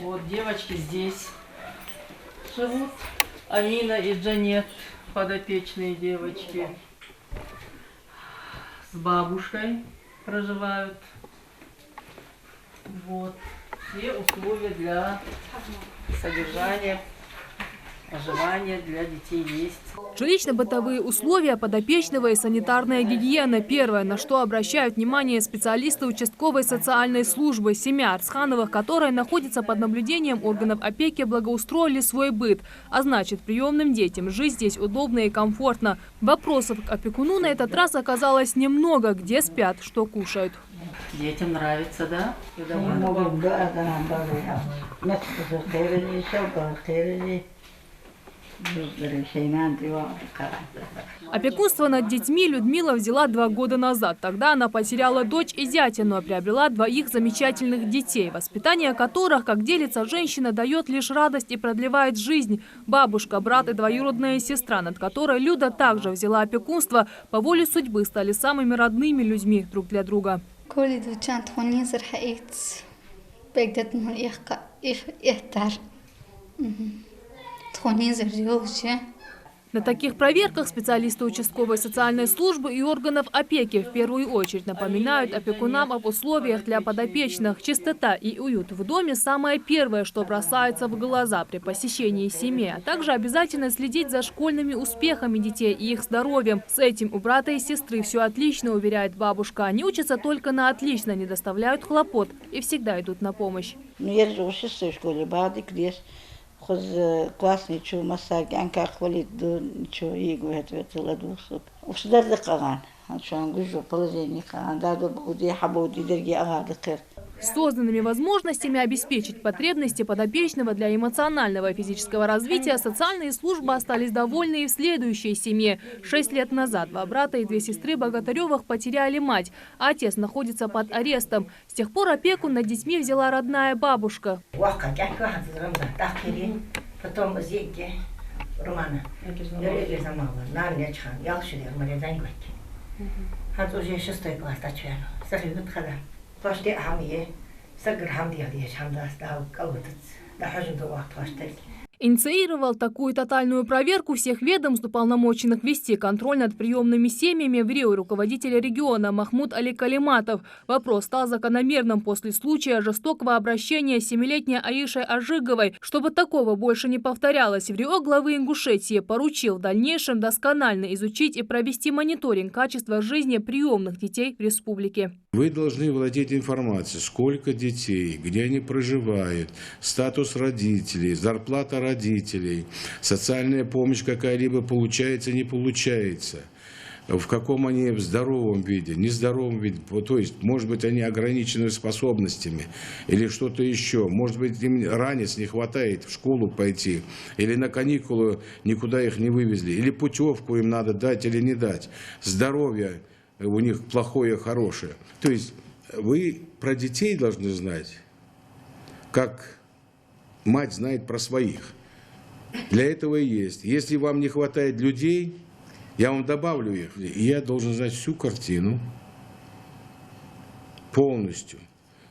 Вот девочки здесь живут. Амина и Джанет, подопечные девочки, с бабушкой проживают. Вот. Все условия для содержания, проживания для детей есть. Жилищно-бытовые условия подопечного и санитарная гигиена – первое, на что обращают внимание специалисты участковой социальной службы. Семья Арсхановых, которая находится под наблюдением органов опеки, благоустроили свой быт. А значит, приемным детям жить здесь удобно и комфортно. Вопросов к опекуну на этот раз оказалось немного. Где спят, что кушают. Детям нравится, да? Опекунство над детьми Людмила взяла 2 года назад. Тогда она потеряла дочь и зятя, но приобрела 2 замечательных детей, воспитание которых, как делится женщина, дает лишь радость и продлевает жизнь. Бабушка, брат и двоюродная сестра, над которой Люда также взяла опекунство, по воле судьбы стали самыми родными людьми друг для друга. На таких проверках специалисты участковой социальной службы и органов опеки в первую очередь напоминают опекунам об условиях для подопечных. Чистота и уют в доме – самое первое, что бросается в глаза при посещении семьи. А также обязательно следить за школьными успехами детей и их здоровьем. С этим у брата и сестры все отлично, уверяет бабушка. Они учатся только на отлично, не доставляют хлопот и всегда идут на помощь. Я же учился в школе, класс ничего, массаж, анка хвалит, ничего, и говорит, это ладушок. Всегда дакаган, عشان نقول положение, да, добудي حبودي درجي أغادقر. Созданными возможностями обеспечить потребности подопечного для эмоционального и физического развития социальные службы остались довольны и в следующей семье. 6 лет назад 2 брата и 2 сестры Богатыревых потеряли мать, а отец находится под арестом. С тех пор опеку над детьми взяла родная бабушка. Инициировал такую тотальную проверку всех ведомств, уполномоченных вести контроль над приемными семьями в Рио руководитель региона Махмуд Али Калиматов. Вопрос стал закономерным после случая жестокого обращения 7-летней Аишей Ажиговой. Чтобы такого больше не повторялось, в Рио главы Ингушетии поручил в дальнейшем досконально изучить и провести мониторинг качества жизни приемных детей в республике. Вы должны владеть информацией, сколько детей, где они проживают, статус родителей, зарплата родителей, социальная помощь какая-либо получается, не получается, в каком они в здоровом виде, нездоровом виде, то есть, может быть, они ограничены способностями или что-то еще, может быть, им ранец не хватает в школу пойти, или на каникулы никуда их не вывезли, или путевку им надо дать или не дать, здоровье у них плохое, хорошее. То есть вы про детей должны знать, как мать знает про своих. Для этого и есть. Если вам не хватает людей, я вам добавлю их. И я должен знать всю картину, полностью,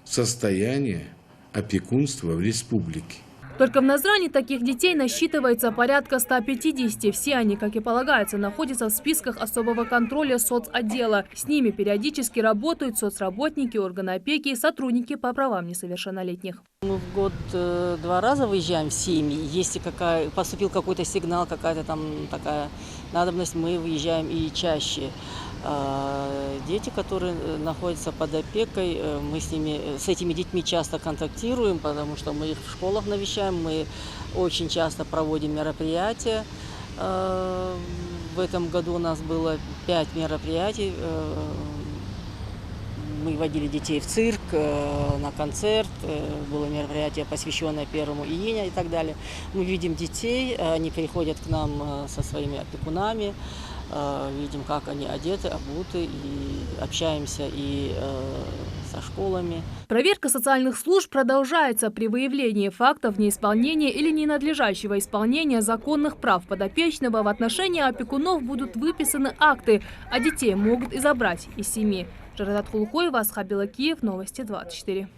состояние опекунства в республике. Только в Назране таких детей насчитывается порядка 150. Все они, как и полагается, находятся в списках особого контроля соцотдела. С ними периодически работают соцработники, органы опеки и сотрудники по правам несовершеннолетних. Мы в год 2 раза выезжаем в семьи. Если поступил какой-то сигнал, какая-то там такая надобность, мы выезжаем и чаще. Дети, которые находятся под опекой, мы с этими детьми часто контактируем, потому что мы их в школах навещаем, мы очень часто проводим мероприятия. В этом году у нас было 5 мероприятий. Мы водили детей в цирк, на концерт, было мероприятие, посвященное 1 июня и так далее. Мы видим детей, они приходят к нам со своими опекунами, видим, как они одеты, обуты, и общаемся и со школами. Проверка социальных служб продолжается. При выявлении фактов неисполнения или ненадлежащего исполнения законных прав подопечного в отношении опекунов будут выписаны акты, а детей могут и забрать из семьи. Жарадат Хулухоева, Асхаб Белакиев, Новости 24.